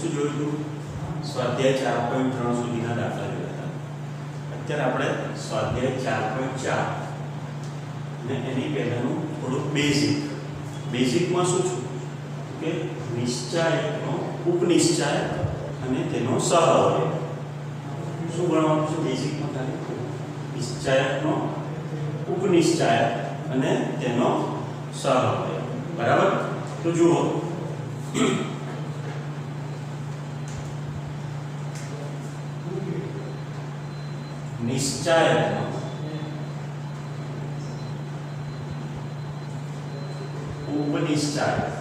શું જોયું હતું? સ્વાધ્યાય 4.3 સુધીના દાખલા જોયા હતા. અત્યારે આપણે સ્વાધ્યાય 4.4 અને એની પહેલાનું થોડું બેઝિકમાં શું છે કે નિશ્ચાયકનો ઉપનિશ્ચાયક અને તેનો સહઅવયવ. શું ભણવાનું છે બેઝિકમાં? ખાલી નિશ્ચાયકનો ઉપનિશ્ચાયક અને તેનો સહઅવયવ. બરાબર? તો જુઓ, નિશ્ચાયકનો ઉપનિશ્ચાયક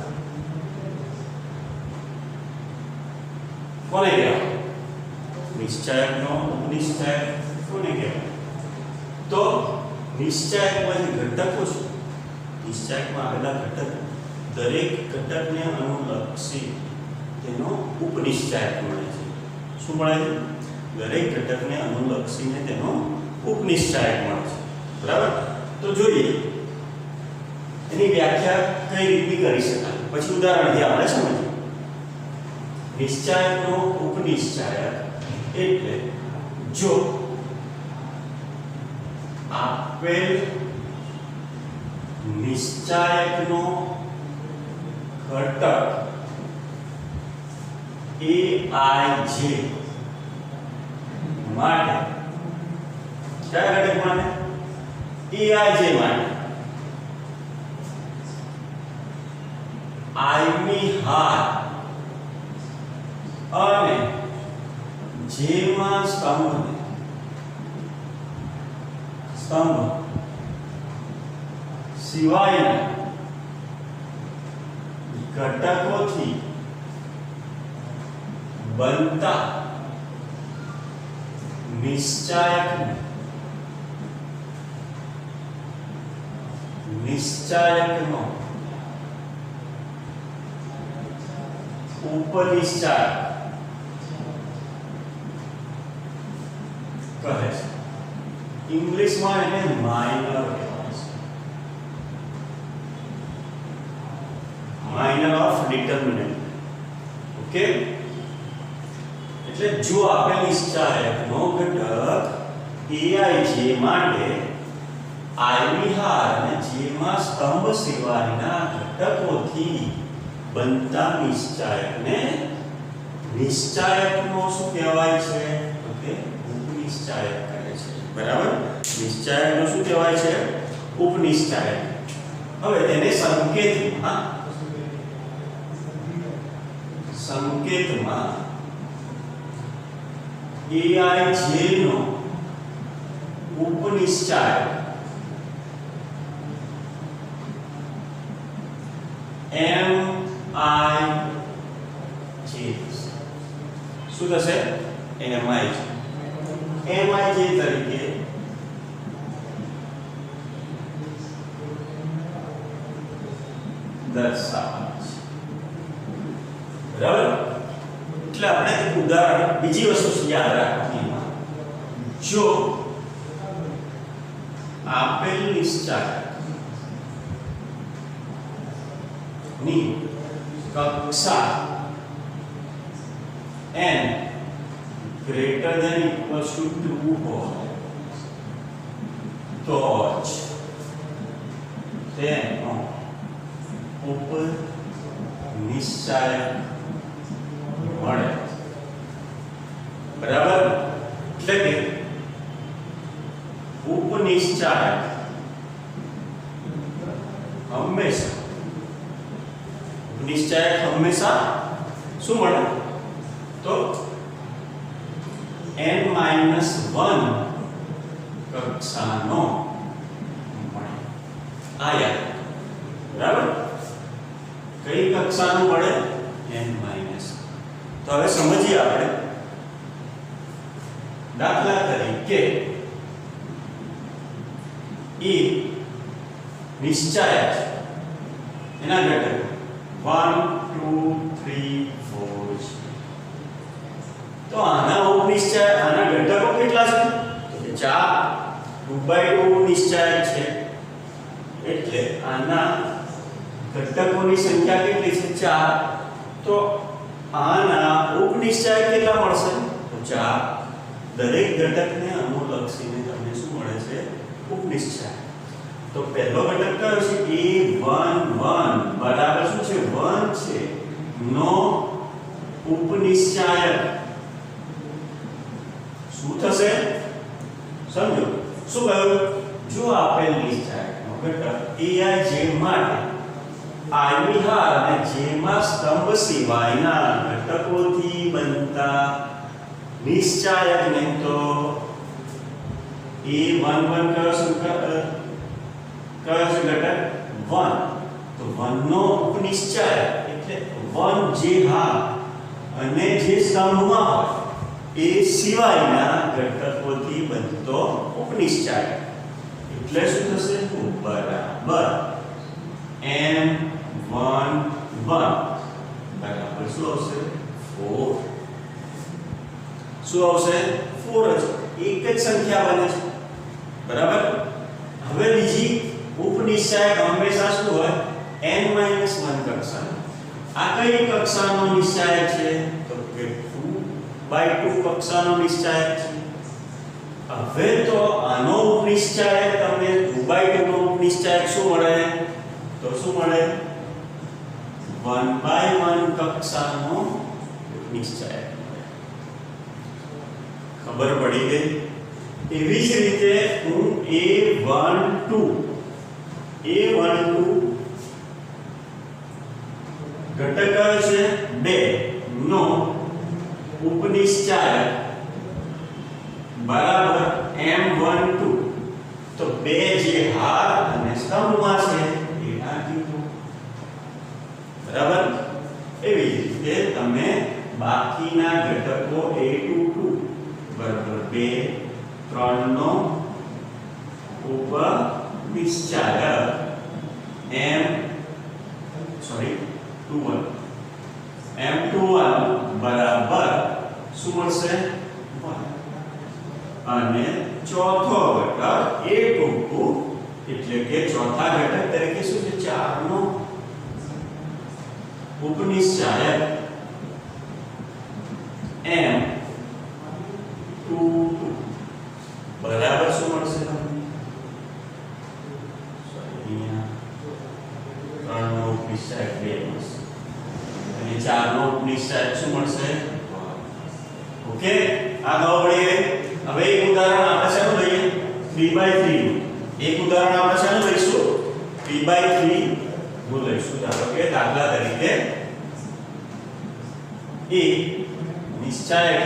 કોને કહેવાય? નિશ્ચાયકનો ઉપનિશ્ચાયક કોને કહેવાય? તો નિશ્ચાયકમાં જે ઘટકો છે, નિશ્ચાયકમાં આવેલા ઘટક, દરેક ઘટકને અનુલક્ષી તેનો ઉપનિશ્ચાયક મળે છે. શું મળે છે? દરેક ઘટકને અનુલક્ષીને તેનો ઉપનિશ્ચાયક મળે છે. બરાબર? તો જોઈએ એની વ્યાખ્યા કઈ રીતની કરી શકાય, પછી ઉદાહરણથી આપણે સમજીએ. નિશ્ચાયકનો ઉપનિશ્ચાયક એટલે જો આપેલ નિશ્ચાયકનો ઘટક aij માટે, કયા ઘટક માટે? aij માટે I મી હાર અને j માં સ્તંભ સિવાયના ઘટકોથી બનતા નિશ્ચાયકનો ઉપનિશ્ચાયક કહે છે. ઇંગ્લિશમાં એને માઇનર કહેવાય છે. Minor of determinant. ઓકે? એટલે જો આપેલ નિશ્ચાયકનો ઘટક aij માટે I મી હાર અને j માં સ્તંભ સિવાયના ઘટકોથી બનતા નિશ્ચાયકનો શું કહેવાય છે? તો કે ઉપનિશ્ચાયક કહે છે. બરાબર? નિશ્ચાયકનો શું કહેવાય છે? ઉપનિશ્ચાયક. હવે તેને સંકેતમાં aij નો ઉપનિશ્ચાયક Mij શું થશે? Mij તરીકે દર્શાવાય છે. બરાબર? એટલે આપણે એક ઉદાહરણ, બીજી વસ્તુ યાદ રાખવાની, જો આપેલ નિશ્ચાયક ની કક્ષા n greater than equals to 2 હોય તો જ તેનો ઉપનિશ્ચાયક મળે. બરાબર? એટલે કે ઉપનિશ્ચાયક હંમેશા શું મળે? તો n-1 કક્ષાનો મળે. આ યાદ. બરાબર? કઈ કક્ષાનું મળે? n-. તો હવે સમજીએ આપણે. દાખલા તરીકે એ નિશ્ચાયક એના ઘટક 1 2 3 4 તો આના ઉપનિશ્ચાયક, આના ઘટકો કેટલા છે? તો 4 2/2 નિશ્ચાયક છે. એટલે આના ઘટકોની સંખ્યા કેટલી છે? 4. તો આના ઉપનિશ્ચાયક કેટલા મળશે? તો 4. દરેક ઘટકને અનુલક્ષીને તમને શું મળે છે? ઉપનિશ્ચાયક. તો પહેલો ઘટક કયો છે? a11 બરાબર શું છે? 1 છે નો ઉપનિશ્ચાયક શું થશે? સમજો શું કહ્યું? જો આપેલ નિશ્ચાયકનો ઘટક ai j માટે i ની હાર અને j માં સ્તંભ સિવાયના ઘટકોથી બનતા નિશ્ચાયકને તો a11 કયો છે ઘટક? 1. તો 1 નો ઉપનિશ્ચાયક એટલે 1 જે હાર અને જે સ્તંભમાં હોય એ સિવાયના ઘટકોથી બનતો ઉપનિશ્ચાયક એટલે શું થશે? બરાબર m11 બરાબર શું આવશે? 4. શું આવશે? 4 જ એક જ સંખ્યા બને છે. બરાબર. હવે બીજી ઉપનિશ્ચાયક હંમેશા શું હોય? n-1 કક્ષાનો. આ કઈ કક્ષાનો નિશ્ચાયક છે? તો કે 2/2 કક્ષાનો નિશ્ચાયક છે. હવે તો આનો ઉપનિશ્ચાયક તમને 2/2 નો ઉપનિશ્ચાયક શું મળે? તો શું મળે? 1/1 કક્ષાનો નિશ્ચાયક. ખબર પડી ગઈ? એવી જ રીતે હું a12 ઘટક છે 2 નો ઉપનિશ્ચાયક બરાબર m12 તો 2 જે હાર અને સ્તંભમાં છે એ નાખી દો. બરાબર. એવી જ રીતે તમે બાકીના ઘટકો a22 બરાબર 2 3 નો ઉપનિશ્ચાયક m21 બરાબર શું મળશે? 1. અને ચોથો ઘટક a22 એટલે કે ચોથા ઘટક તરીકે શું છે? 4 નો ઉપનિશ્ચાયક m22 બરાબર શું મળશે તમને? સોરી અહીંયા 3 નો ઉપનિશ્ચાયક 2 મળશે અને 4 નો ઉપનિશ્ચાયક શું મળશે? ઓકે. આ ખબર પડી ગઈ? હવે એક ઉદાહરણ આપણે શાનું લઈએ? 3/3 એક ઉદાહરણ આપણે શાનું લઈશું? 3/3 નું લઈશું. ધારો કે દાખલા તરીકે એ નિશ્ચાયક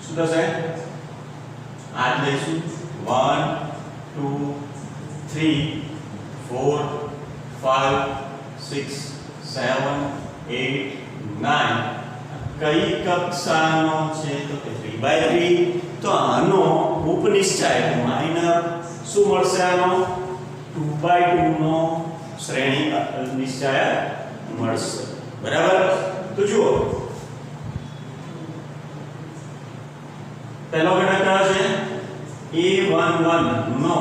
શું થશે? આ લઈશું 1 2 3 4 5 6 7 8 9 કઈ કક્ષાનો છે? તો કે 3/3. તો આનો ઉપનિશ્ચાયક માઇનર શું મળશે? આનો 2/2 નો શ્રેણી નિશ્ચાયક મળશે. બરાબર. તો જુઓ પહેલો ઘટક કયો છે? a11 નો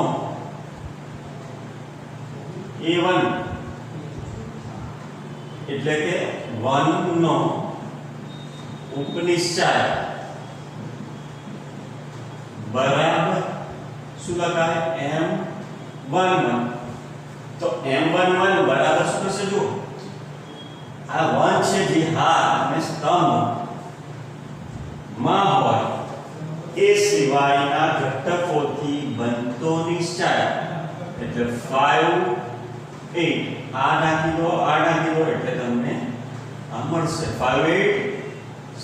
a1 એટલે કે 1 નો ઉપનિશ્ચાયક બરાબર શું લખાય? m11. તો m11 બરાબર શું થશે? જો આ 1 છે જે હાર અને સ્તંભ માં હોય એ સિવાયના ઘટકોથી બનતો નિશ્ચાયક એટલે 5 8 આ નાખી દો એટલે તમને આ મળશે 5 8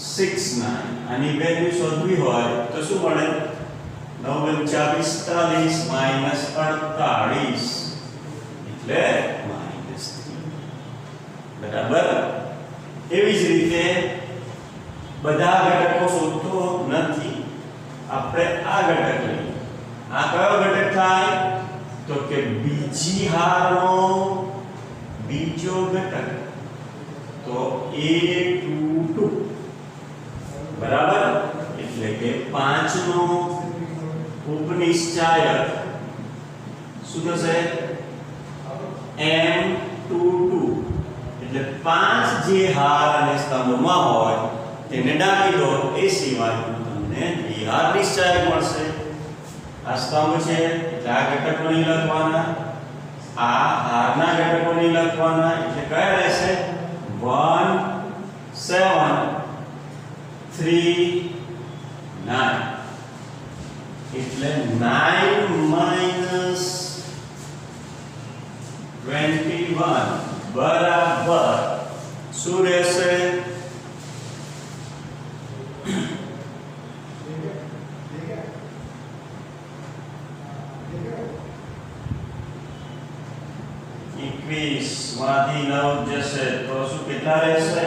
6 9. આની વેલ્યુ શોધવી હોય તો શું મળે? 9 × 45 -48 એટલે -3. બરાબર. એવી જ રીતે બધા ઘટકો શોધતો નથી. આપણે આ ઘટક લઈએ. આ કયો ઘટક થાય? તો કે બીજી હારનો બીજો ઘટક તો a22 બરાબર એટલે કે 5 નો ઉપનિશ્ચાયક શું થશે? m22 એટલે 5 જે હાર અને સ્તંભમાં હોય તેને ડાકી દો, એ સિવાયનું તમને દ્વિહાર નિશ્ચાયક મળશે. આ સ્તંભ છે એટલે આ ઘટકો નહીં લખવાના, આ હારના ઘટકો નહીં લખવાના, એટલે કયા રહેશે? 1 7 3 9. એટલે 9 minus 21 બરાબર શું રહેશે? માંથી 9 જશે તો શું કેટલા રહેશે?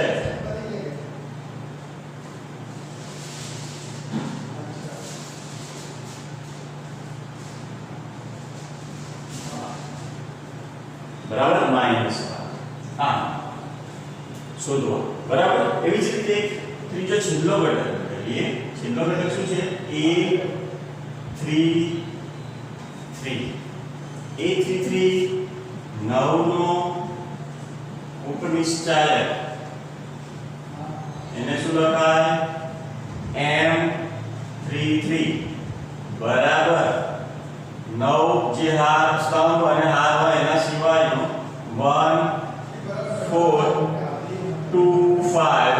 બરાબર માઈનસ આ શોધવા. બરાબર એવી જ રીતે ત્રીજો છેલ્લો ઘટક કરીએ. છેલ્લો ઘટક શું છે? a33 9 નો ઉપનિશ્ચાયક એને શું લખાય? m33 બરાબર 9 જે હાર સ્તંભ અને હાર હોય એના સિવાયનો 1 4 2 5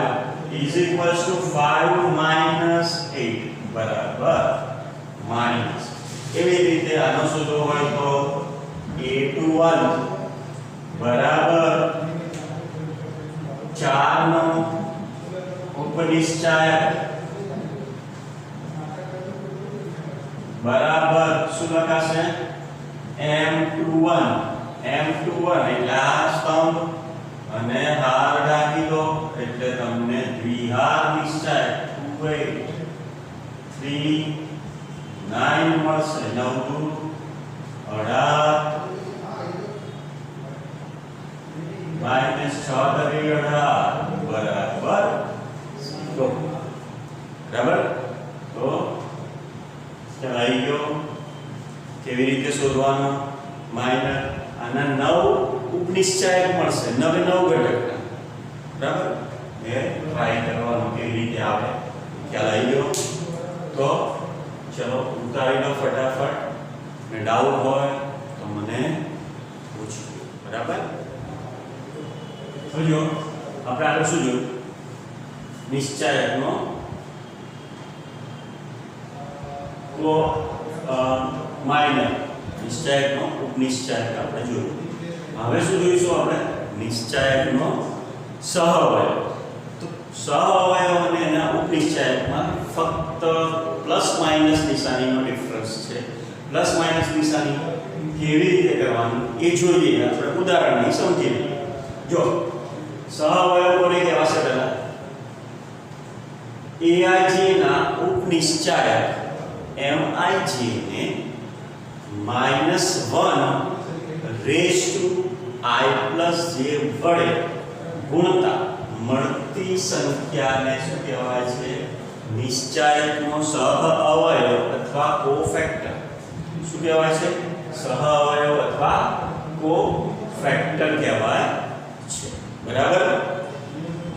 is equals to 5 minus 8 બરાબર માઈનસ. એવી રીતે આનો શોધવો હોય તો a21 બરાબર 4 નો ઉપનિશ્ચાયક બરાબર શું લખાશે? m21 એટલે આ સ્તંભ અને હાર ડાકી દો એટલે તમને દ્વિહાર નિશ્ચાયક 2 8 3 9 મળશે. 9 દુ 18 માઈનસ 6 તરી 18 બરાબર 0. બરાબર તો ખ્યાલ આવી ગયો કેવી રીતે શોધવાનો? માઈનસ આના 9 ઉપનિશ્ચાયક મળશે, 9 ઘટક. બરાબર એ ટ્રાય કરવાનું કેવી રીતે આવે ખ્યાલ આવી ગયો. તો ચલો ઉતારી લો ફટાફટ, ને ડાઉટ હોય તો મને પૂછજો. બરાબર જોજો આપણે આગળ શું જોયું? નિશ્ચાયકનો માઇનર નિશ્ચાયકનો ઉપનિશ્ચાયક આપણે જોયું. હવે શું જોઈશું આપણે? નિશ્ચાયકનો સહઅવયવ. તો સહઅવયવ અને એના ઉપનિશ્ચાયકમાં ફક્ત પ્લસ માઇનસ નિશાનીનો ડિફરન્સ છે. પ્લસ માઇનસ નિશાની કેવી રીતે કરવાની એ જોઈએ. આપણે ઉદાહરણથી સમજીએ. જો સહઅવયવ કોને કહેવાશે? પહેલા aij ના ઉપનિશ્ચાયક mij ને -1 raise to i plus j વડે ગુણતા મળતી સંખ્યાને શું કહેવાય છે? નિશ્ચાયકનો સહઅવયવ અથવા કોફેક્ટર. શું કહેવાય છે? સહઅવયવ અથવા કોફેક્ટર કહેવાય છે. બરાબર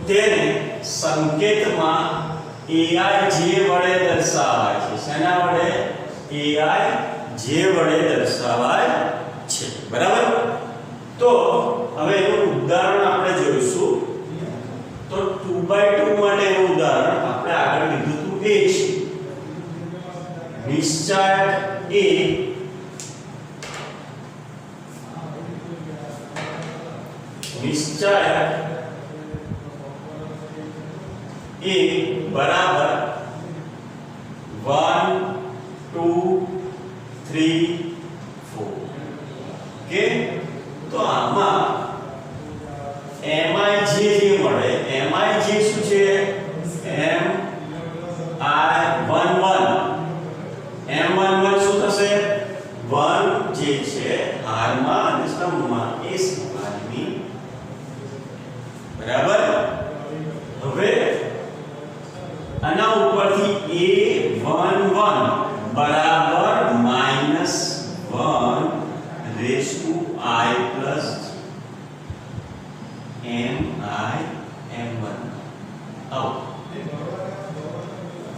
તેને સંકેતમાં aij વડે દર્શાવાય છે. શેના વડે? aij વડે દર્શાવાય છે. બરાબર તો હવે એનું ઉદાહરણ આપણે જોઈશું. તો 2/2 માટેનું ઉદાહરણ આપણે આગળ લીધું હતું એ છે. નિશ્ચાયક a બરાબર 1 2 3 4. કે તો આમાં mij જે મળે, mij શું છે? m11 શું થશે? 1 જે છે હારમાં અને સ્તંભમાં એ સિવાયની. બરાબર હવે આના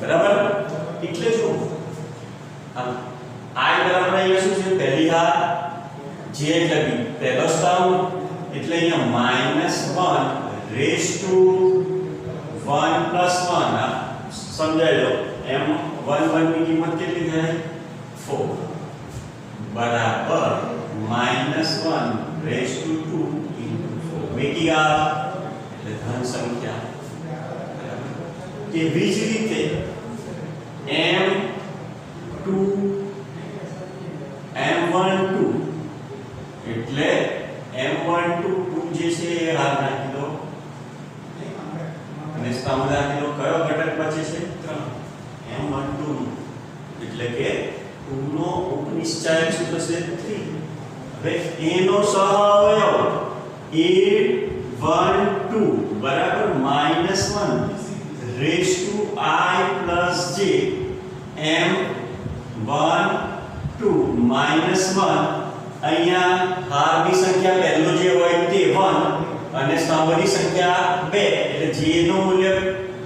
બરાબર એટલે જો આ I બરાબર અહીંયા શું છે પહેલી હાર j એટલે b પહેલો સ્તંભ એટલે અહીંયા -1 રેઝ ટુ 1 + 1 સમજાઈ લો m 1 ની કિંમત કેટલી થાય 4 બરાબર -1 રેઝ ટુ 2 * 4 બેકી આ એટલે ધન સંખ્યા એવી જ રીતે m12 એટલે m12 2 જે છે એ હાર નાખી દો અને સ્તંભ નાખી દો કયો ઘટક બચે છે 3 m12 એટલે કે 2 નો ઉપનિશ્ચાયક શું થશે 3 હવે a નો સહઅવયવ a12 બરાબર -1 raise to I plus j m12 -1 અહીંયા હારની સંખ્યા પહેલો જે હોય તે 1 અને સ્તંભની સંખ્યા 2 એટલે j નું મૂલ્ય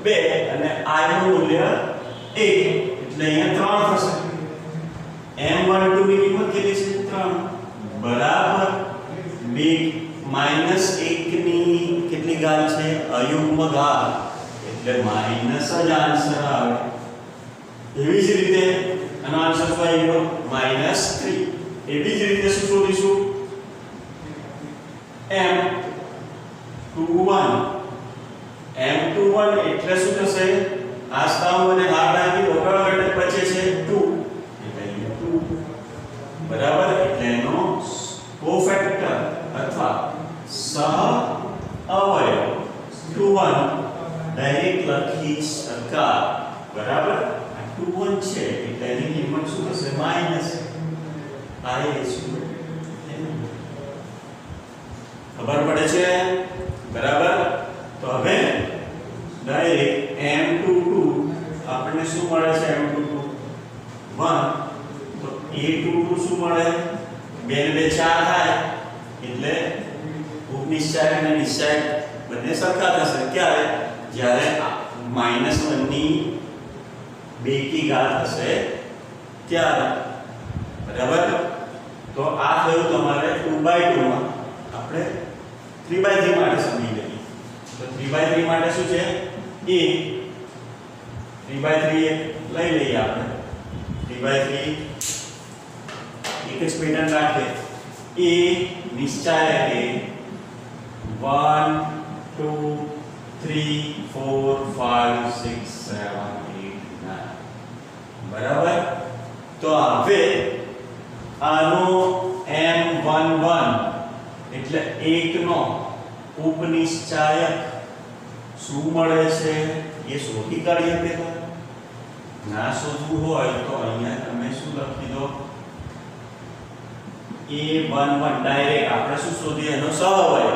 2 અને I નું મૂલ્ય 1 એટલે અહીંયા 3 થશે m12 ની કિંમત કેટલી છે 3 બરાબર 2 -1 ની કેટલી ઘાત છે અયુગ્મ ઘાત એટલે માઈનસ જ આન્સર આવે એવી જ રીતે આનો આન્સર શું આવ્યો -3 એવી જ રીતે શું શોધીશું m21 એટલે શું થશે આ સ્તંભ અને હાર નાખી દો કયો ઘટક બચે છે 2 એટલે 2 બરાબર એટલે એનો કોફેક્ટર અથવા સહઅવયવ 21 ડાયરેક્ટ લખી શકાય બરાબર આ 21 છે એટલે એની કિંમત શું થશે માઈનસ I ખબર પડે છે બરાબર તો હવે ડાયરેક્ટ m22 આપણને શું મળે છે m22 1 તો a22 શું મળે 2 ને 2 4 થાય એટલે ઉપનિશ્ચાયક અને નિશ્ચાયક બંને સરખા થશે ક્યારે જ્યારે -1 ની બેકી ઘાત હશે ત્યારે બરાબર તો આ થયું તમારે 2/2 માં આપણે 3/3 માટે સમજી લઈએ તો 3/3 માટે શું છે a 3/3 લઈ લઈએ આપણે 3/3 એક જ પેટર્ન રાખે a નિશ્ચાયક એ 1 2 3 4 5 6 7 8 9 બરાબર તો હવે આનો m11 એટલે 1 નો ઉપનિશ્ચાયક શું મળે છે એ શોધી કાઢીએ પહેલા ના શોધવું હોય તો અહીંયા તમે શું લખી દો a11 ડાયરેક્ટ આપણે શું શોધીએ એનો સહઅવયવ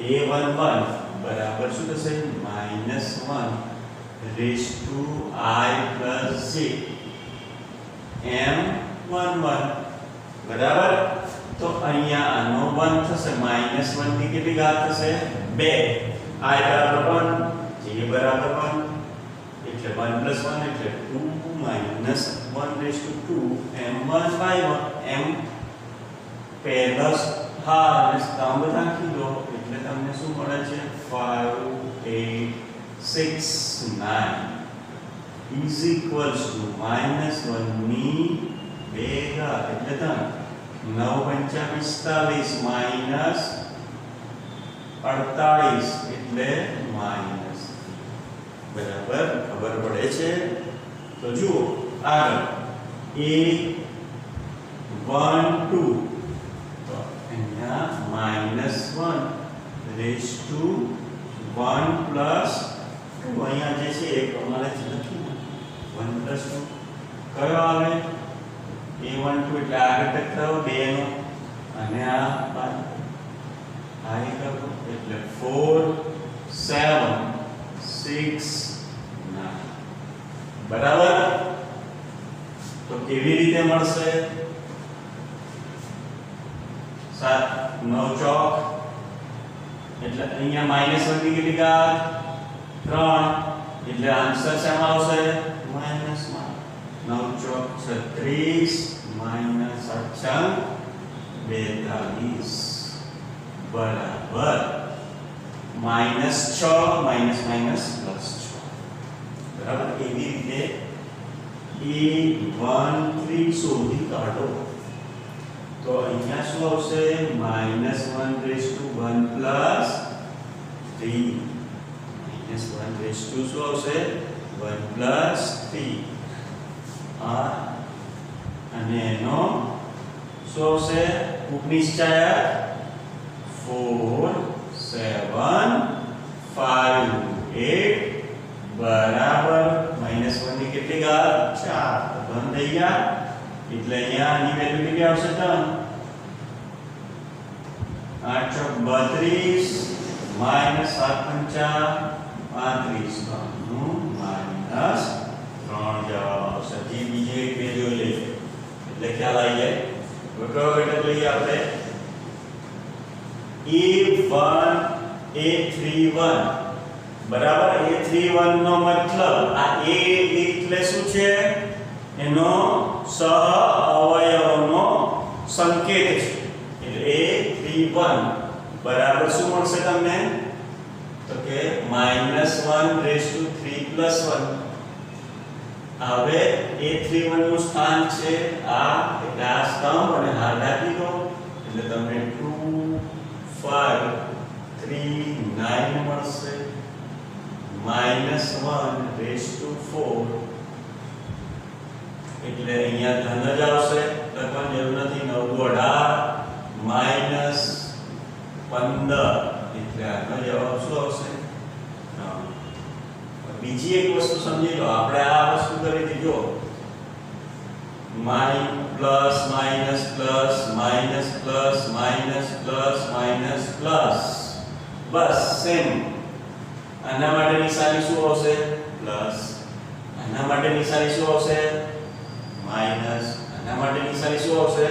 a11 બરાબર શું થશે -1 raise to I plus j m11 બરાબર તો અહીંયા આનો 1 થશે -1 ની કેટલી ઘાત થશે 2 I બરાબર 1 j બરાબર 1 એટલે 1 + 1 એટલે 2 - 1 રેઝ ટુ 2 m1/1 m પહેલા હાર અને સ્તંભ નાખી દો એટલે તમને શું મળે છે 5 8 6 9 is equals to -1 ની 2 ઘાત એટલે 9 × 5 = -48 એટલે માઈનસ બરાબર ખબર પડે છે તો જુઓ આગળ a12 તો અહીંયા -1 રેઝ ટુ 1 પ્લસ 2 અહીંયા જે છે એ પ્રમાણે જ લખી 1 પ્લસ 2 કયો આવે a12 એટલે આ ઘટક થયો 2 નો અને આ એક એટલે 4 7 6 9 બરાબર તો કેવી રીતે મળશે 7 9 ચોક એટલે અહીંયા -1 ની કેટલી ઘાત 3 એટલે આન્સર શેમાં આવશે માઈનસમાં 9 ચોક 36 માઈનસ 8 42 બરાબર માઈનસ 6 માઈનસ માઈનસ પ્લસ 6 બરાબર એવી રીતે A13 શોધી કાઢો તો અહીંયા શું આવશે -1/1 પ્લસ 3 -1/2 શું આવશે 1 પ્લસ 3 આ અને એનો શું આવશે ઉપનિશ્ચાયક 4 7 5 8 બરાબર -1 ની કેટલી ઘાત 4 બંધ થઈ ગયા એટલે અહીંયા આની વેલ્યુ કેટલી આવશે 3 8 ચોક 32 -7 પંચા 35 નું -3 જવાબ આવશે જે બીજી એક વેલ્યુ લઈએ એટલે ખ્યાલ આવી જાય હવે કયો ઘટક લઈએ આપણે A31 બરાબર A31 નો મતલબ આ A એટલે શું છે એનો સહ અવયવનો સંકેત છે એટલે A31 બરાબર શું મળશે તમને તો કે -1/3 + 1 હવે A31 નું સ્થાન છે આ એટલે આ સ્તંભ અને હાર રાખી દો એટલે તમને 2 5 3 9 મળશે -1/4 એટલે અહીંયા ધન જ આવશે લખવાની જરૂર નથી 9 × 18 -15 એટલે આનો જવાબ શું આવશે બીજી એક વસ્તુ સમજી લો આપણે આ વસ્તુ કરી હતી જો plus minus plus minus plus minus plus minus plus બસ સેમ આના માટે નિશાની શું આવશે પ્લસ આના માટે નિશાની શું આવશે માઈનસ આના માટે નિશાની શું આવશે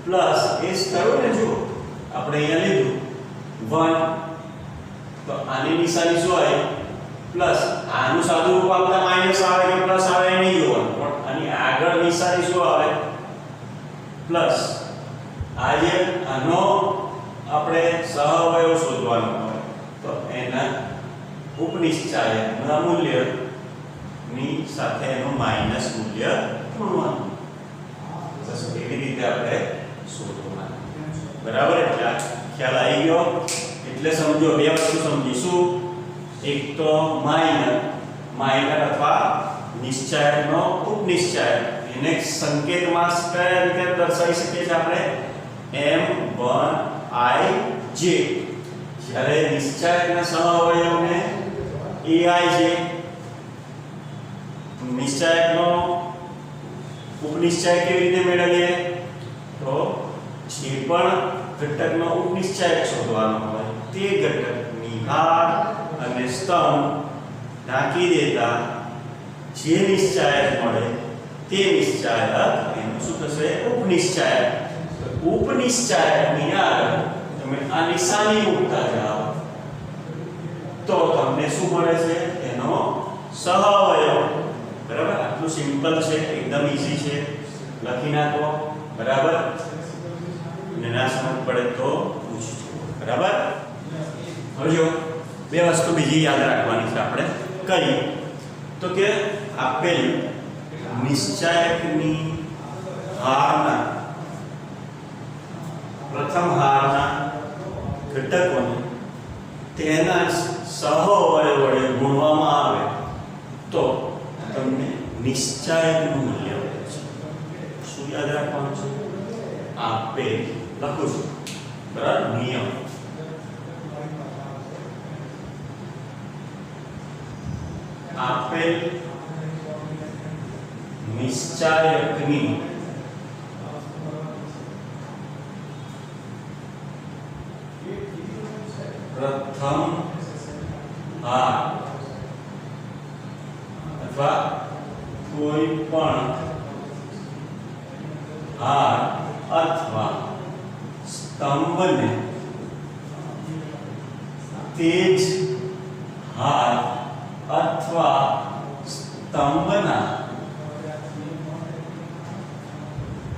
પ્લસ એ જ થયું ને જો આપણે અહીંયા લીધું 1 તો આની નિશાની શું આવી પ્લસ આનું સાદું રૂપ આપતા માઈનસ આવે કે પ્લસ આવે એ નહીં જોવાનું પણ આની આગળ નિશાની શું આવે પ્લસ આ જે આનો આપણે સહઅવયવ શોધવાનો હોય તો એના ઉપનિશ્ચાયકના મૂલ્ય ની સાથે એનું માઈનસ મૂલ્ય ગુણવાનું બસ એવી રીતે આપણે શોધવાનું બરાબર એટલે ખ્યાલ આવી ગયો એટલે સમજો બે વસ્તુ સમજીશું એક તો માઇનર અથવા નિશ્ચાયકનો ઉપનિશ્ચાયક એને સંકેતમાં કઈ રીતે દર્શાવી શકીએ છીએ આપણે M1I J જ્યારે નિશ્ચાયકના સહઅવયવને AIJ નિશ્ચાયકનો ઉપનિશ્ચાયક કેવી રીતે મેળવીએ તો જે પણ ઘટકનો ઉપનિશ્ચાયક શોધવાનો હોય તે ઘટકની ઘાત અને સ્તંભ નાખી દેતા જે નિશ્ચાયક મળે તે નિશ્ચાયક એનું શું થશે ઉપનિશ્ચાયક ઉપનિશ્ચાયકની આગળ તમે આ નિશાની મૂકતા જાઓ તો તમને શું મળે છે એનો સહઅવયવ બરાબર આટલું સિમ્પલ છે એકદમ ઈઝી છે લખી નાખો બરાબર ને ના સમજ પડે તો પૂછજો બરાબર હવે જો બે વસ્તુ બીજી યાદ રાખવાની છે આપણે કઈ તો કે આપેલ નિશ્ચાયકની હારના પ્રથમ હારના ઘટકોને તેના સહઅવયવ વડે ગુણવામાં આવે તો તમને નિશ્ચાયકનું મૂલ્ય મળે છે શું યાદ રાખવાનું છે આપેલ લખું છું બરાબર નિયમ આપેલ નિશ્ચાયકની પ્રથમ હાર અથવા કોઈ પણ હાર અથવા સ્તંભને તે જ હાર અથવા સ્તંભના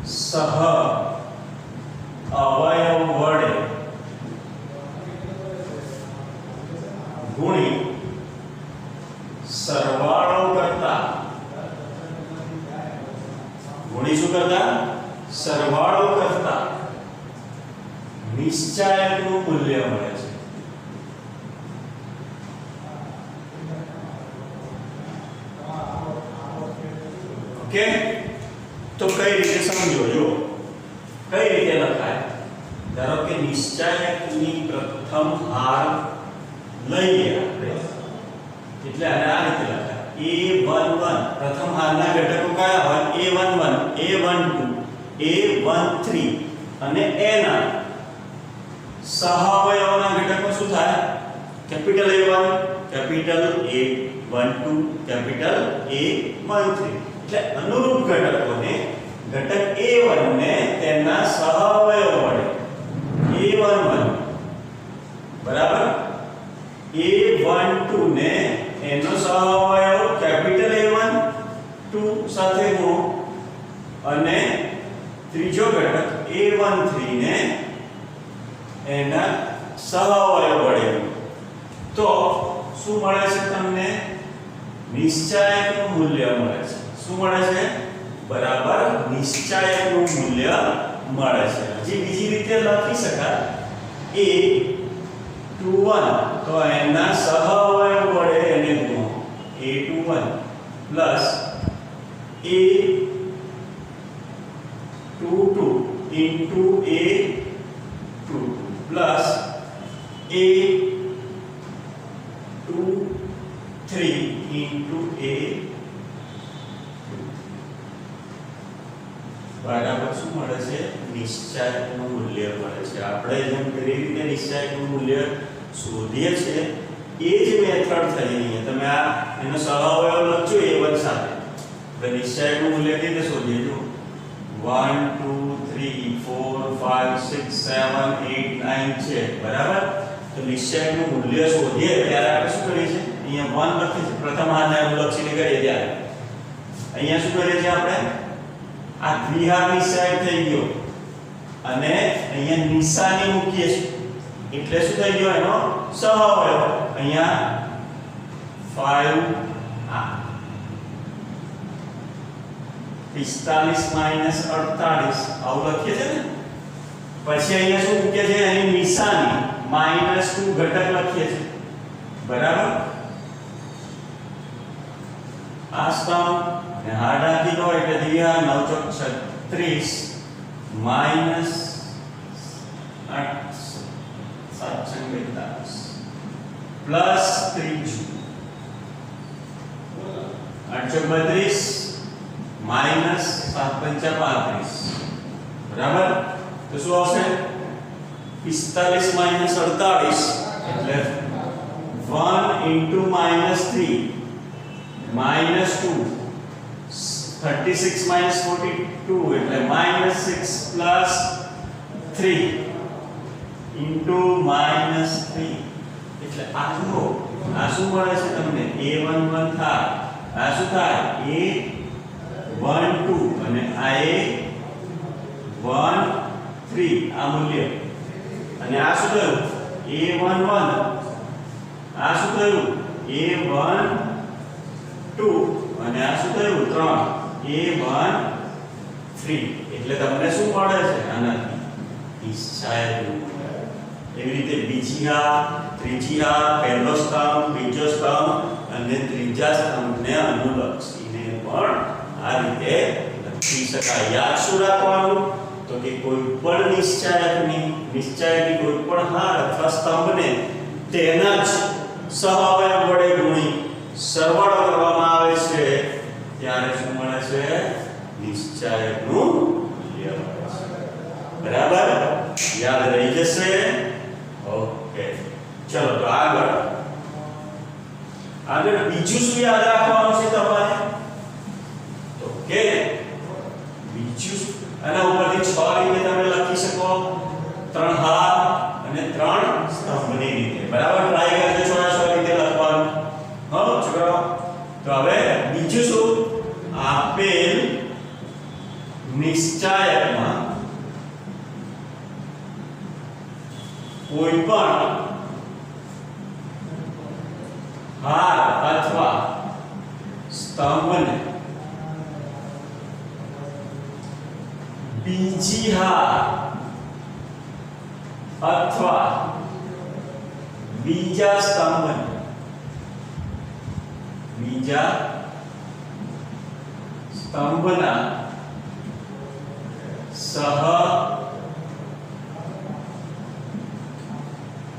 સહ અવયવ વડે ગુણી સરવાળો કરતા ગુણી શું કરતા સરવાળો કરતા નિશ્ચાયકનું મૂલ્ય મળે છે. ઓકે, તો કઈ રીતે સમજો? જો કઈ રીતે લખાય. ધારો કે નિશ્ચાયકની પ્રથમ હાર લઈએ આપણે, એટલે આને આ રીતે લખાય a11. પ્રથમ હારના ઘટકો કયા હોય? a11, a12, a13 અને a ના સહાવયવના ઘટકો શું થાય? Capital A1, capital A12, capital A13. એટલે અનુરૂપ ઘટકોને ઘટક A1 ને તેના સહાવયવ વડે A11 બરાબર A12 ને એનો સહાવયવ કેપિટલ A12 સાથે ગુણો અને ત્રીજો ઘટક A13 ને એના સહાવયવ વડે. તો શું મળે છે તમને? નિશ્ચાયકનું મૂલ્ય મળે છે. શું મળે છે? બરાબર નિશ્ચાયકનું મૂલ્ય મળે છે. હજી બીજી રીતે લખી શકાય A21, તો એના સહાવયવ વડે એને ગુણો A21 plus A22 into A22 plus A23 into A2 બરાબર શું મળે છે? નિશ્ચાયકનું મૂલ્ય મળે છે. આપણે જેમ કેવી રીતે નિશ્ચાયકનું મૂલ્ય શોધીએ છીએ એ જ મેથડ થઈ રહી. તમે આ એનો સહાવયવ લખજો A1 સાથે, તો નિશ્ચાયકનું મૂલ્ય કેવી રીતે શોધીએ? જો 1 2 3 4 5 6 7 8 9 છે બરાબર. તો નિશ્ચાયકનું મૂલ્ય શોધીએ ત્યારે આપણે શું કરીએ છીએ? અહીંયા 1 લખીએ છીએ, પ્રથમ હારને અનુલક્ષીને કરીએ ત્યારે. અહીંયા શું કરીએ છીએ આપણે? આ દ્વિહાર નિશ્ચાયક થઈ ગયો અને અહીંયા નિશાની મૂકીએ છીએ એટલે શું થઈ ગયો? એનો સહાવયવ. અહીંયા 5 45 - 48 આવું લખીએ છીએ ને. પછી અહીંયા શું મૂકીએ છીએ? એની નિશાની -2 ઘટક લખીએ છીએ બરાબર. આ સ્તંભ અને હાડા કીધો એટલે દિવ્યા 9 ચોક 36 માઈનસ 8 7 42 પ્લસ 3 8 ચોક 32 માઈનસ 7 પંચા 35 બરાબર. તો શું આવશે? 45 માઈનસ 48 એટલે 1 into -3 -2 36 minus 42 એટલે -6 plus 3 into -3 એટલે આ જુઓ આ શું મળે છે તમને? A11 થાય. આ શું થાય? A12 અને આ A13 આ મૂલ્ય. અને આ શું થયું? A11 આ શું થયું? A12 અને આ શું થયું? 3 A13 એટલે તમને શું મળે છે? આનાથી નિશ્ચાયકનું મૂલ્ય. એવી રીતે બીજી હાર, ત્રીજી હાર, પહેલો સ્તંભ, બીજો સ્તંભ અને ત્રીજા સ્તંભને અનુલક્ષીને પણ આ રીતે લખી શકાય. યાદ શું રાખવાનું? તો કે કોઈ પણ નિશ્ચાયકની કોઈ પણ હાર અથવા સ્તંભને તેના જ સહાવયવ વડે ગુણી સરવાળો કરવામાં આવે છે ત્યારે શું મળે છે? નિશ્ચાયકનું મૂલ્ય મળે છે. બરાબર યાદ રહી જશે. ઓકે ચલો તો આગળ બીજું શું યાદ રાખવાનું છે તમારે? તો કે બીજું આના ઉપરથી 6 રીતે તમે લખી શકો. 3 હાર અને 3 સ્તંભની રીતે. બરાબર ટ્રાય કરજો 6 રીતે લખવાનું. હા છોકરાઓ આપેલ નિશ્ચાયકમાં કોઈ પણ હાર અથવા સ્તંભને બીજી હાર અથવા બીજા સ્તંભને બીજા સ્તંભના સહ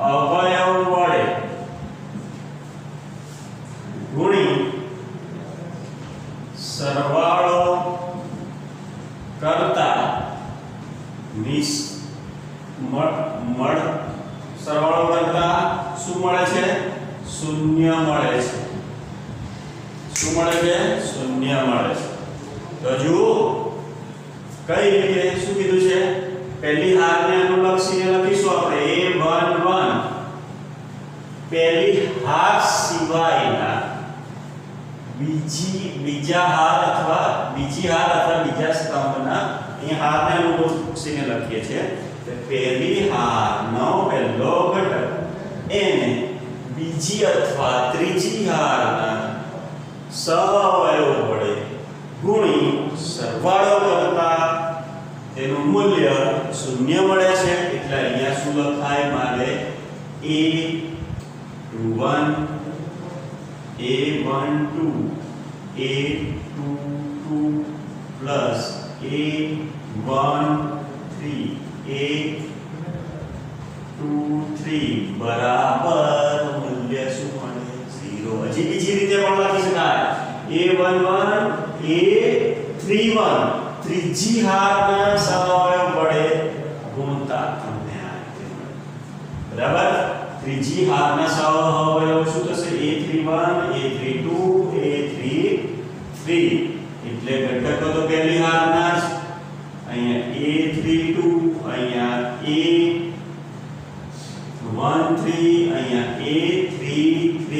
અવયવ વડે ગુણી સરવાળો કરતા સરવાળો કરતા શું મળે છે? શૂન્ય મળે છે. શું મળે છે? શૂન્ય મળે છે. તો જુઓ કઈ રીતે શું કીધું છે? પહેલી હારને અનુલક્ષીને લખીશું આપણે a11 પહેલી હાર સિવાયના બીજા હાર અથવા બીજા સ્તંભના અહીં હારને અનુલક્ષીને લખીએ છીએ. તો પહેલી હારનો પહેલો ઘટક એને બીજી અથવા ત્રીજી હારના સહઅવયવ વડે ગુણી સરવાળો કરતા તેનું મૂલ્ય શૂન્ય મળે છે. એટલે અહીંયા શું લખાય? મારે a21 a12 a22 plus a13 a23 બરાબર મૂલ્ય શું મળે? 0. હજી બીજી રીતે પણ લખી શકાય. a11 a31 ત્રીજી હારના સહઅવયવ વડે ગુણતા તમને આ રીતે મળે. બરાબર? ત્રીજી હારના સહઅવયવ શું થશે? a31 a32 a33 એટલે ઘટકો તો પહેલી હારના જ. અહીંયા a32 અહીંયા a13 અહીંયા a33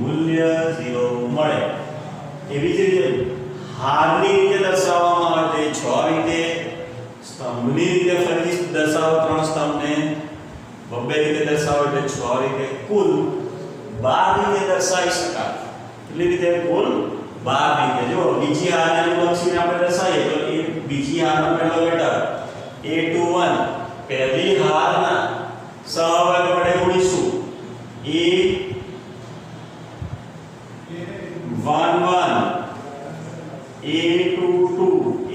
મૂલ્ય 0 મળે. એવી જ રીતે હારની રીતે દર્શાવવામાં આવે છે 6 રીતે, સ્તંભની રીતે ફરીથી દર્શાવો 3 સ્તંભને, બબ્બે રીતે દર્શાવો એટલે 6 રીતે, કુલ 12 રીતે દર્શાવી શકાય. કેટલી રીતે? કુલ 12 રીતે. જો બીજી હારને અનુલક્ષીને આપણે દર્શાવીએ તો એ બીજી હારનો પહેલો ઘટક a21 પહેલી હારના સહઅવયવ વડે ગુણીશું. a11 a22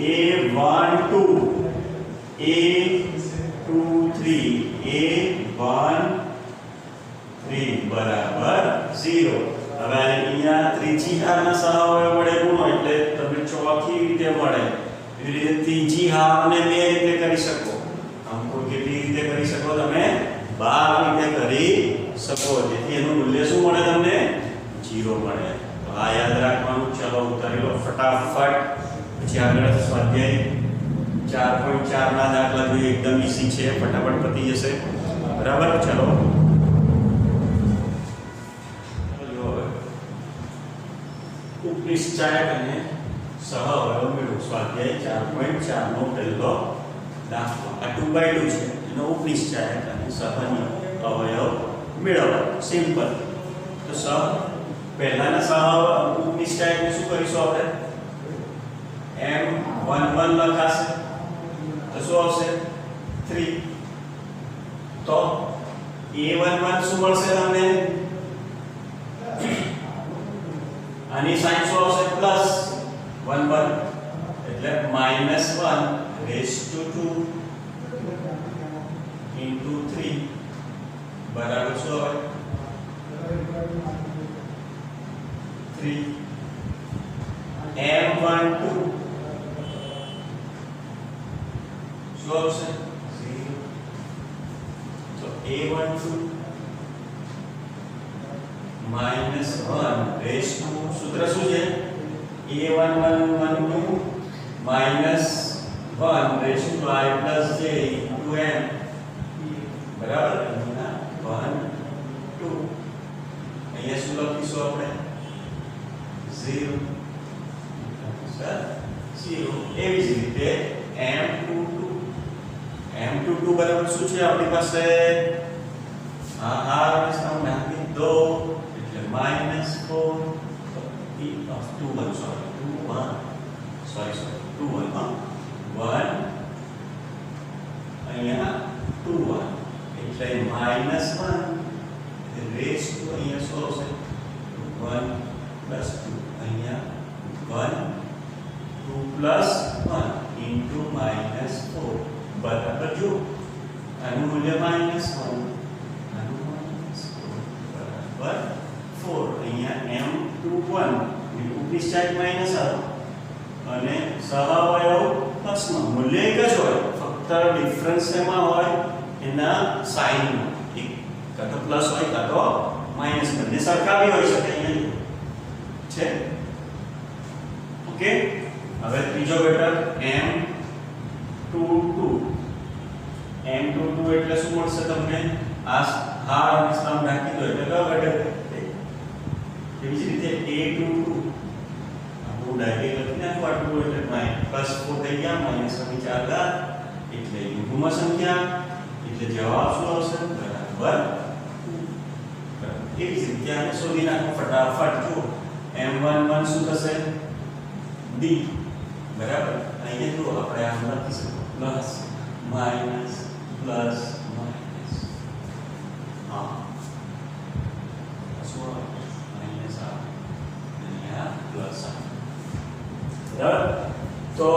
a12 a23 a13 બરાબર 0. હવે અહીંયા ત્રીજી હારના સહઅવયવ વડે ગુણો એટલે તમને ચોથી રીતે મળે. એવી રીતે ત્રીજી હારને બે રીતે કરી શકો. આમ કોઈ કેટલી રીતે કરી શકો? તમે 12 રીતે કરી શકો. જેથી એનું મૂલ્ય શું મળે? તમને 0 મળે. તો આ યાદ રાખવાનું. ચલો ઉતારી લો ફટાફટ. પછી આગળ સ્વાધ્યાય 4.4 ના દાખલા જોઈએ. એકદમ ઈઝી છે, ફટાફટ પતી જશે. બરાબર? ચલો ઉપનિશ્ચાયક અને સહઅવયવ મેળવો. સ્વાધ્યાય 4.4 નો પહેલો દાખલો. આ 2x2 છે. એનો ઉપનિશ્ચાયક અને સહઅવયવ મેળવો. સિમ્પલ. તો પહેલાના ઉપનિશ્ચાયકને શું કરીશું આપણે? m11 લખાશે તો શું આવશે? 3. તો a11 શું મળશે તમને? આની સાઈન શું આવશે? પ્લસ 11 એટલે -1 રેઝ ટુ 2 into 3 બરાબર શું આવે? 3. m12 શું આવશે? 0. તો a12 -1 રેઝ ટુ સૂત્ર શું છે? a1112 -1 raise to I plus j into n બરાબર. 1 2 અહીંયા શું લખીશું આપણે? 0. 0 એવી જ રીતે m22 બરાબર શું છે આપણી પાસે આ r ને સામે નાખી દો એટલે -4 e of 21 sorry 21 1 અહીંયા 21 એટલે -1 રેસ ટુ અહીંયા શું આવશે 1 + 2 અહીંયા 1 2 + 1 into -4 બરાબર જો આનું મૂલ્ય -1 આનું -4 બરાબર 4 અહીંયા m21 ની ઉપરી સાઈડ માઈનસ આવે અને સહાવયવ પ્લસમાં મૂલ્ય એક જ હોય ફક્ત ડિફરન્સ એમાં હોય એના સાઇનમાં એક કાં તો પ્લસ હોય કાં તો માઈનસ બંને સરખા બી હોઈ શકે અહીંયા છે ઓકે હવે ત્રીજો ઘટક m22 એટલે શું મળશે તમને આ હાર અને સ્તંભ નાખી દો એટલે કયો ઘટક એવી જ રીતે a22 આપણું ડાયરેક્ટ લખી નાખો આટલું એટલે +4 થઈ ગયા -4 એટલે યુગ્મ સંખ્યા એટલે જવાબ શું આવશે બરાબર એવી જ રીતે આને શોધી નાખો ફટાફટ જો m11 શું થશે d બરાબર અહીંયા જો આપણે આમ લખી શકો પ્લસ માઈનસ પ્લસ માઈનસ હા શું માઈનસ આ અહીંયા પ્લસ આ બરાબર તો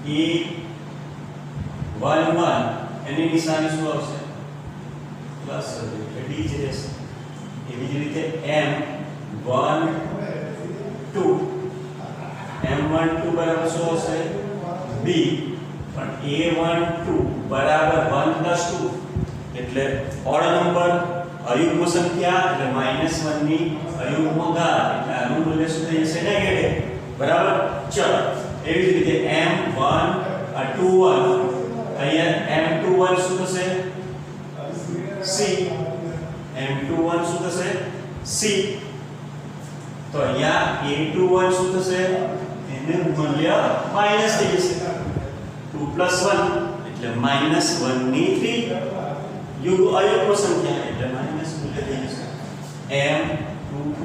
e11 એની નિશાની શું આવશે પ્લસ એટલે d જ રહેશે એવી જ રીતે m12 બરાબર શું હશે b પણ a12 બરાબર 1 + 2 એટલે ઓડ નંબર અયુગ્મ સંખ્યા એટલે -1 ની અયુગ્મ ઘાત એટલે આનું મૂલ્ય શું થઈ જશે નેગેટિવ બરાબર ચલો એવી જ રીતે m21 અહીંયા m21 શું થશે c m21 શું થશે c તો અહીંયા a21 શું થશે એનું મૂલ્ય માઈનસ થઈ જશે 2 + 1 એટલે -1 ની 3 અયુગ્મ સંખ્યા એટલે માઈનસ મૂલ્ય થઈ જશે m22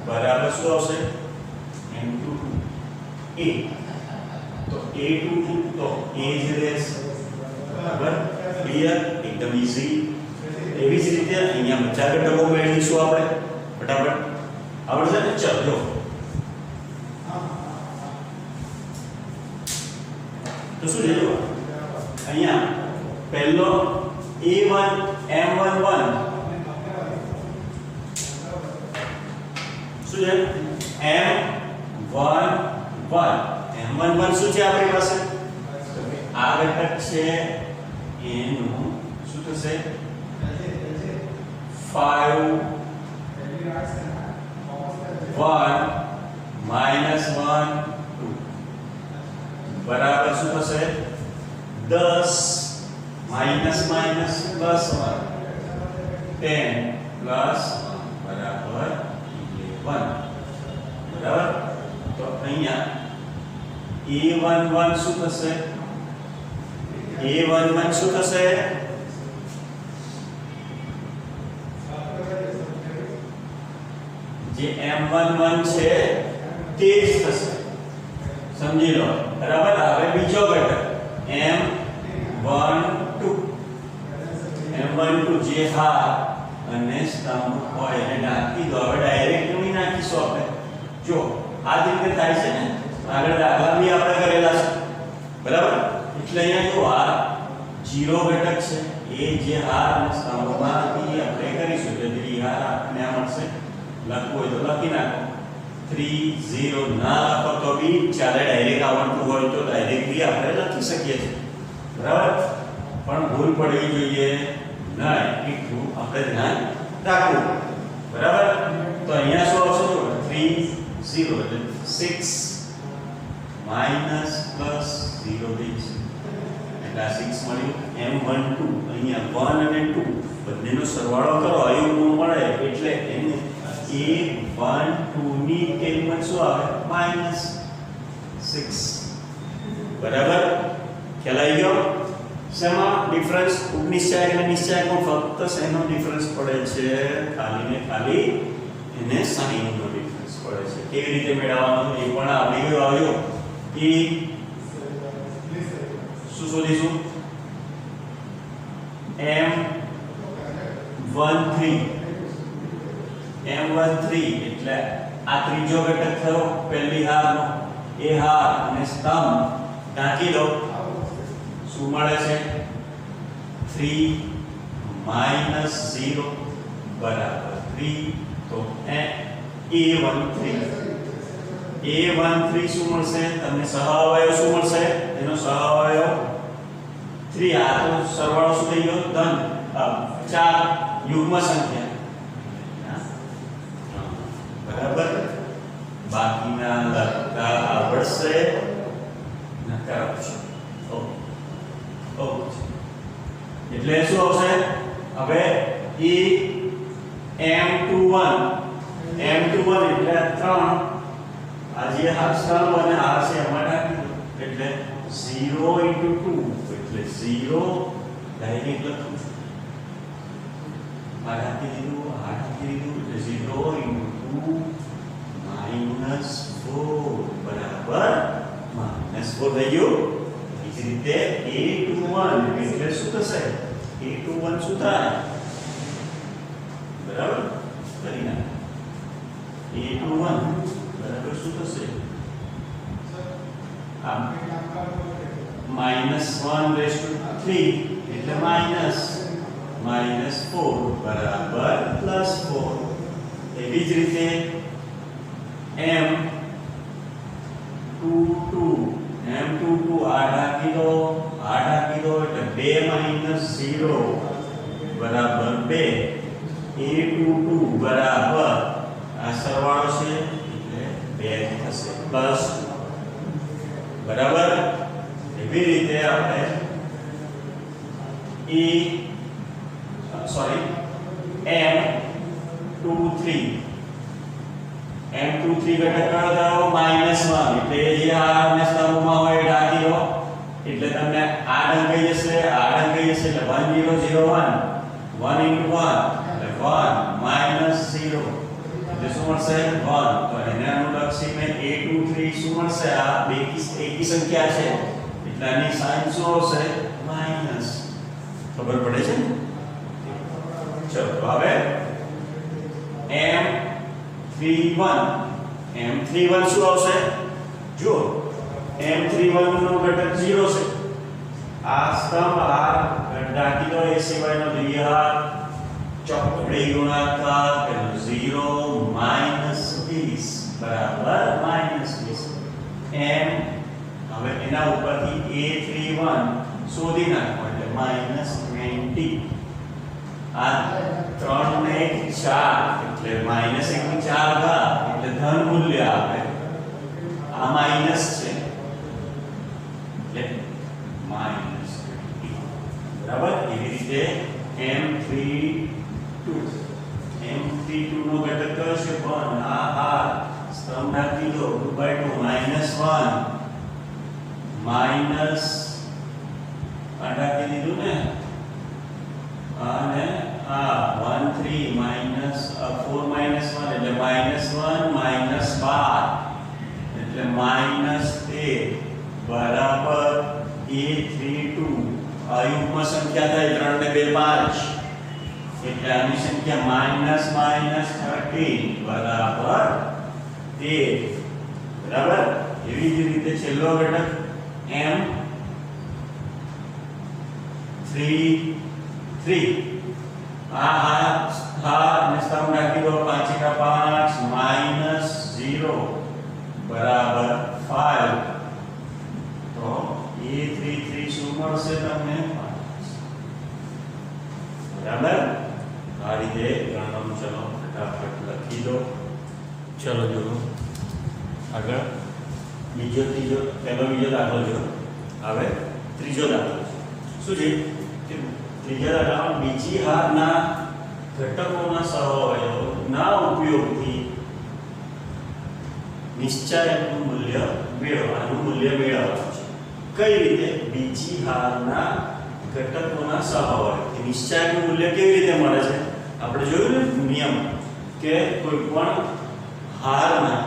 બરાબર શું આવશે m22 a તો a22 તો a જ રહેશે બરાબર ક્લિયર એકદમ ઈઝી એવી જ રીતે અહીંયા બચા ઘટકો મેળવીશું આપણે ફટાફટ આવડશે ને ચાલો જો તો શું છે જો અહીંયા પહેલો a1 m11 શું છે m11 શું છે આપણી પાસે આ ઘટક છે એનું શું થશે 5 1 -1 2 બરાબર શું થશે 10 -1 +1 10 +1 બરાબર 11 બરાબર તો અહીંયા a11 શું થશે a11 શું થશે જે m11 છે તે જ થશે સમજી લો બરાબર હવે બીજો ઘટક m12 જે હાર અને સ્તંભ હોય એને નાખી દો હવે ડાયરેક્ટ નહીં નાખીશું આપણે જો આ રીતે થાય છે ને આગળ દાખલા બી આપણે કરેલા છે બરાબર એટલે અહીંયા જો આ 0 ઘટક છે એ જે હાર અને સ્તંભમાંથી આપણે કરીશું એટલે હાર આપણને આ મળશે લખવું હોય તો લખી નાખો 3 0 ના લખો તો બી ચાલે ડાયરેક્ટ આવડતું હોય તો ડાયરેક્ટ બી આપણે લખી શકીએ છીએ બરાબર પણ ભૂલ પડવી જોઈએ નહીં એટલું આપણે ધ્યાન રાખવું બરાબર તો અહીંયા શું આવશે જો 3 0 એટલે 6 - +0 દઈશ એટલે આ 6 મળ્યું m12 અહીંયા 1 અને 2 બંનેનો સરવાળો કરો અયુગ્મ મળે એટલે એને a12 ની કિંમત શું આવે 6 બરાબર ખ્યાલ આવી ગયો શેમાં ડિફરન્સ ઉપનિશ્ચાયક અને નિશ્ચાયકમાં ફક્ત શેનો ડિફરન્સ પડે છે ખાલી ને ખાલી એને સાઈનનો ડિફરન્સ પડે છે કેવી રીતે મેળવવાનો એ પણ આવડી ગયો આવ્યો કે શું શોધીશું M13 એટલે આ ત્રીજો ઘટક થયો પહેલી હારનો એ હાર અને સ્તંભ ટાંકી દો શું મળે છે 3 -0 બરાબર 3 તો A13 શું મળશે તમને સહાવયવ શું મળશે એનો સહાવયવ 3 આ તો સરવાળો શું થઈ ગયો ધન 4 યુગ્મ સંખ્યા બરાબર બાકીના લખતા આવડશે નકાર આવશે એટલે શું આવશે હવે એ M21 એટલે 3 આ જે હાર સ્તંભ અને હાર છે એમાં નાખી દો એટલે 0 * 2 એટલે 0 ડાયરેક્ટ લખું છું આ નાખી દીધું એટલે 0 * 2 -4 બરાબર -4 થઈ ગયું એ જ રીતે A21 એટલે શું થશે A21 શું થાય બરાબર કરી નાખ A21 બરાબર શું થશે આમ -1/3 એટલે -4 બરાબર +4 એવી જ રીતે M22 આ ઢાંકી દો એટલે 2 - 0 બરાબર 2 A22 બરાબર આ સરવાળો છે એટલે 2 થશે પ્લસ બરાબર એવી રીતે આપણે M23 ઘટક કયો થયો -1 એટલે જે આ ને સ્તંભમાં હોય ઢાંકી દો એટલે તમને આ ડંગ કઈ જશે એટલે 1001 1 * 1 એટલે 1 - 0 એટલે શું મળશે 1 તો એને અનુલક્ષીને A23 શું મળશે આ એકી સંખ્યા છે એટલે આની સાઇન શું આવશે માઈનસ ખબર પડે છે ચલો હવે M31 શું આવશે જો M31 નો ઘટક 0 છે આ સ્તંભ હાર ઢાંકી દો એ સિવાયનો દ્વિહાર ચોકડી ગુણાકાર પેલો 0 -20 બરાબર -20 M હવે એના ઉપરથી A31 શોધી નાખો એટલે -20 આ 3 ને 4 એટલે -1 ની 4 ઘાત એટલે ધન મૂલ્ય આપે આ માઈનસ છે એટલે -20 બરાબર એવી રીતે M32 નો ઘટક કયો છે 1 આ સ્તંભ નાખી દો 2/2 -1 માઈનસ આ નાખી દીધું ને અને આ 13 માઈનસ 4 -1 એટલે -1 -12 એટલે -13 બરાબર A32 આ યુગ્મ સંખ્યા થાય 3 ને 2 5 એટલે આની સંખ્યા -13 બરાબર 13 બરાબર એવી જ રીતે છેલ્લો ઘટક M33 હા અને સ્તંભ નાખી દો 5 * 5 -0 બરાબર 5 તો A33 શું મળશે તમને 5 બરાબર આ રીતે ગણવાનું ચલો ફટાફટ લખી દો ચલો જો આગળ બીજો દાખલો જો હવે ત્રીજો દાખલો શું છે ત્રીજા દાખલામાં બીજી હારના ઘટકોના સહઅવયવોના ઉપયોગથી નિશ્ચાયકનું મૂલ્ય મેળવવાનું કઈ રીતે? બીજી હારના ઘટકોના સહવાળાથી નિશ્ચયકનું મૂલ્ય કેવી રીતે મળે છે? આપણે જોયું ને નિયમ કે કોઈ પણ હારના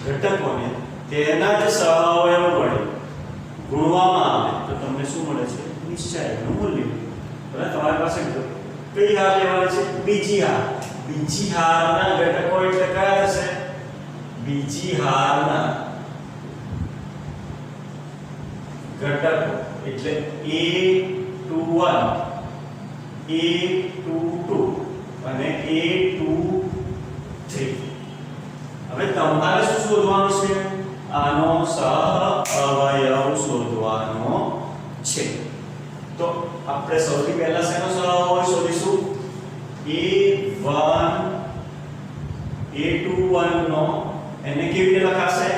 ઘટકોને તેના જ સહઅવયવ વડે ગુણવામાં આવે તો તમને શું મળે છે? નિશ્ચયકનું મૂલ્ય. બરાબર, તમારી પાસે કઈ હાર લેવાની છે? બીજી હાર. બીજી હારના ઘટકો એટલે કયા થશે? બીજી હારના ઘટકો એટલે a21 a22 અને a23. હવે તમારે શું શોધવાનું છે? આનો સહઅવયવ શોધવાનો છે. તો આપણે સૌથી પહેલા શેનો સહઅવયવ શોધીશું? a1 a21 નો એને કેવી રીતે લખાશે?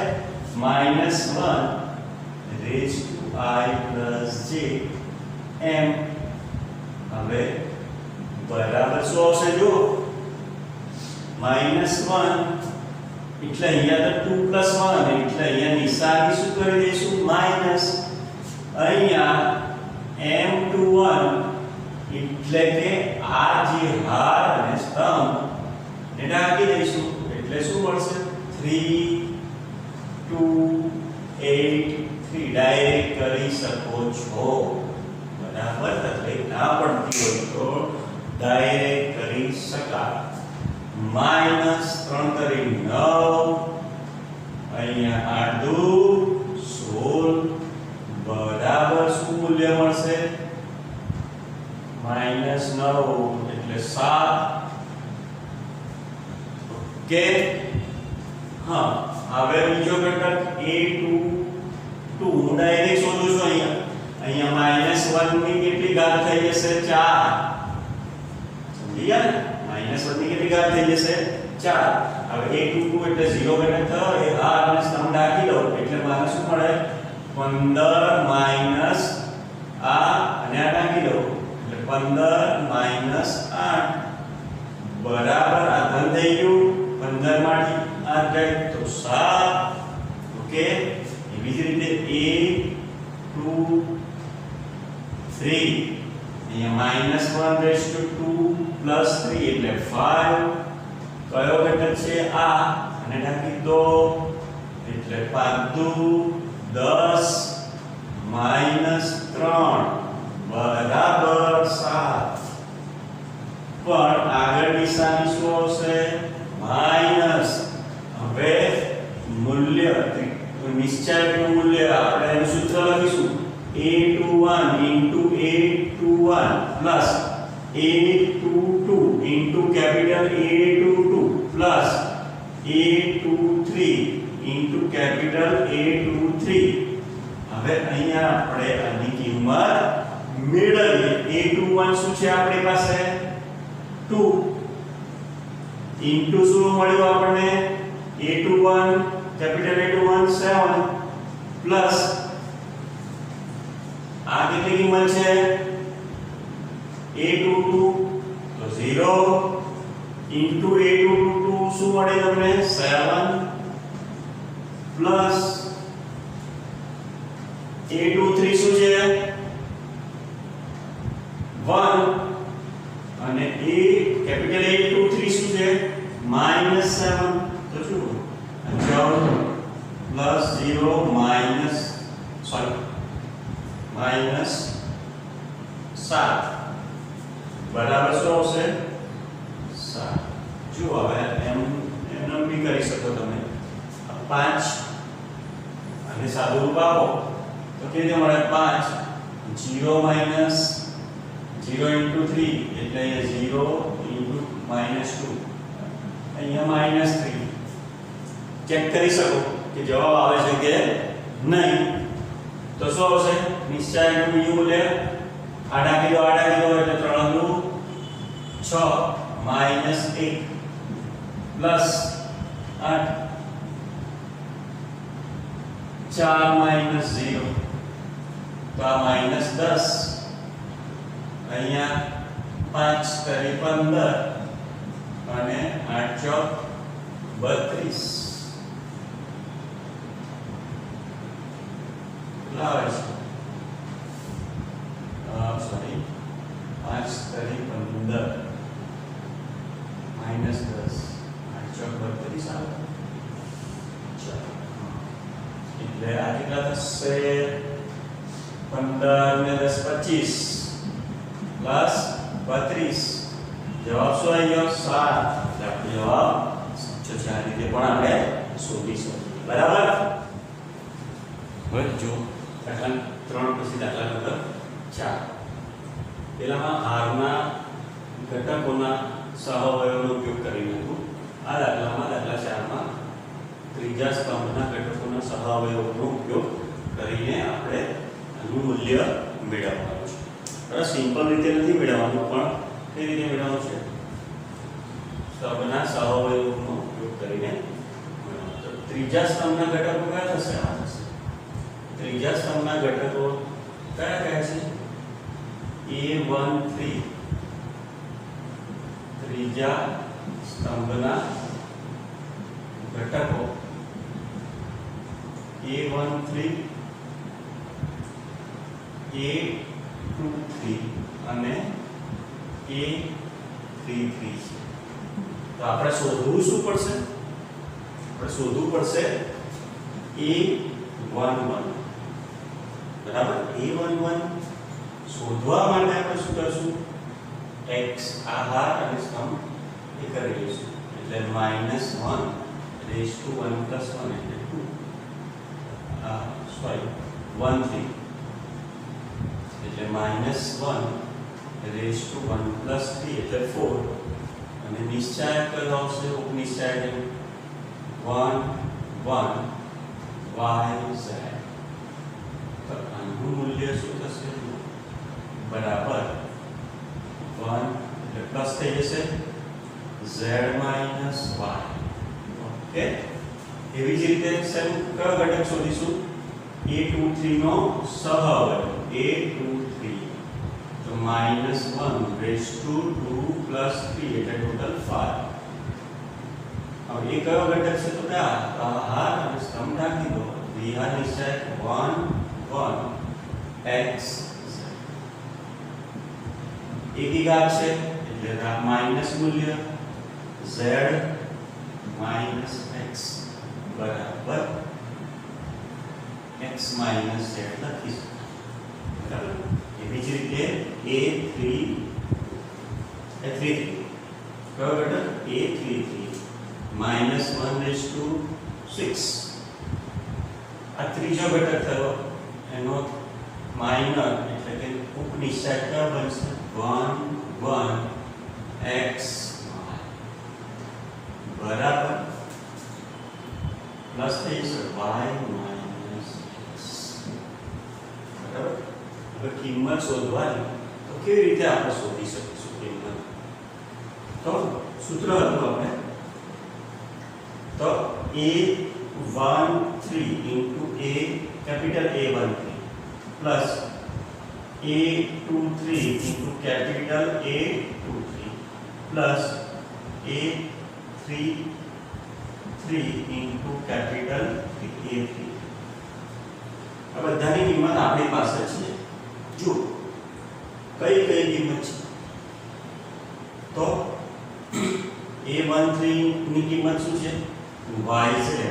-1 raised to I plus j m. હવે બરાબર શું આવશે? જો -1 એટલે અહીંયા તો 2 + 1 એટલે અહીંયા નિશાની શું કરી દઈશું? માઈનસ. અહીંયા m21 એટલે કે આ જે હાર અને સ્તંભ ને ઢાંકી દઈશું એટલે શું મળશે? 3 2 8 3 ડાયરેક્ટ કરી શકો છો. બરાબર, તકલીફ ના પડતી હોય તો ડાયરેક્ટ કરી શકાય. -3 કરી 9 અહીંયા આડું 16 બરાબર શું મૂલ્ય મળશે? -9 એટલે 7. ઓકે. હા, હવે બીજો ઘટક a22 હું ડાયરેક્ટ શોધું છું. અહીંયા -1 ની કેટલી ઘાત થઈ જશે? 4. સમજી ગયા ને? -1 ની કેટલી ઘાત થઈ જશે? 4. હવે a22 એટલે 0 ઘટક થયો. એ હાર અને સ્તંભ ઢાંકી દો એટલે મને શું મળે? 15 માઈનસ આ અને આ ઢાંકી દો એટલે 15 માઈનસ 8 બરાબર આ ધન થઈ ગયું. 15 માંથી 8 જાય તો 7. ઓકે. એવી જ રીતે a23 અહીંયા -1 raised to 2 + 3 એટલે 5. કયો ઘટક છે? આ અને ઢાંકી દો એટલે 5 દુ 10 -3 બરાબર 7. પણ આગળ નિશાની શું આવશે? માઈનસ. હવે મૂલ્ય નિશ્ચયકનું મૂલ્ય આપણે એનું સૂત્ર લખીશું a21 a21 plus a22 into capital A22 plus a23 into capital A23. હવે અહીંયા આપણે આની કિંમત મેળવીએ. a21 શું છે આપણી પાસે? 2 into શું મળ્યું આપણને? a21 capital A21 7 plus આ કેટલી કિંમત છે? a22 તો 0 into a22 શું મળે તમને? 7 plus a23 શું છે? 1 અને a capital A23 શું છે? -7 તો શું? 14 plus 0 minus -7 બરાબર શું આવશે? 7. જો હવે એમ બી કરી શકો તમે. 5 અને સાદું રૂપ આપો તો કેવી મળે? 5 0 minus 0 into 3 એટલે અહીંયા 0 into -2 અહીંયા -3. ચેક કરી શકો કે જવાબ આવે છે કે નહીં. તો શું આવશે? નિશ્ચયકનું બીજું મૂલ્ય આડા કિલો એટલે 3 દુ 6 -1 પ્લસ 8 4 -0 તો આ -10 અહીંયા 5 કરી 15 અને 8 ચોક 32 લાવે છે. કેટલા થશે 15 ને 10 25 પ્લસ 32 જવાબ શું આવી ગયો 7 એટલે આપણો જવાબ સાચો છે આ રીતે પણ આપણે શોધીશું બરાબર હવે જો દાખલા 3 પછી દાખલા નંબર 4 પહેલામાં r ના ઘટકોના સહઅવયવોનો ઉપયોગ કરીને હતું આ દાખલામાં દાખલા 4 માં ત્રીજા સ્તંભના ઘટકોના સહઅવયવોનો ઉપયોગ કરીને આપણે આનું મૂલ્ય મેળવવાનું છે બરાબર સિમ્પલ રીતે નથી મેળવવાનું પણ કઈ રીતે મેળવવાનું છે સ્તંભના સહઅવયવોનો ઉપયોગ કરીને મેળવવાનું તો ત્રીજા સ્તંભના ઘટકો કયા થશે આ થશે ત્રીજા સ્તંભના ઘટકો કયા કયા છે a13 ત્રીજા સ્તંભના ઘટકો a13 a23 અને a33 તો આપણે શોધવું શું પડશે આપણે શોધવું પડશે a11 બરાબર a11 શોધવા માટે આપણે શું કરશું x આહાર અને સ્તંભ એ કરી લઈશું એટલે -1 raised to 1 plus 1 એટલે 2 sorry 13 એટલે -1 raised to 1 plus 3 એટલે 4 અને નિશ્ચાયક કયો આવશે ઉપનિશ્ચાયક 1 1 y z તો આનું મૂલ્ય શું થશે બરાબર 1 એટલે પ્લસ થઈ જશે z minus y ઓકે એવી જ રીતે સેમ કયો ઘટક શોધીશું a23 નો સહઅવયવ a23 તો -1 raised to 2 plus 3 એટલે ટોટલ 5 હવે એ કયો ઘટક છે તો કે આહાર અને સ્તંભ નાખી દો વિહાર નિશ્ચયક 1 1 x એકીઘાત છે એટલે માઈનસ મૂલ્ય z minus x બરાબર x minus z લખીશું બરાબર એવી જ રીતે a33 કયો ઘટક a33 -1 raised to 6 આ ત્રીજો ઘટક થયો એનો માઇનર એટલે કે ઉપનિશ્ચાયક કયો બનશે 1 1 x બરાબર પ્લસ થઈ જશે y minus x બરાબર હવે કિંમત શોધવાની તો કેવી રીતે આપણે શોધી શકીશું કિંમત તો સૂત્ર હતું આપણે તો a13 into a capital A13 plus a23 into capital A23 plus a33 into capital A3 આ બધાની કિંમત આપણી પાસે છે જો કઈ કઈ કિંમત છે તો a13 ની કિંમત શું છે y છે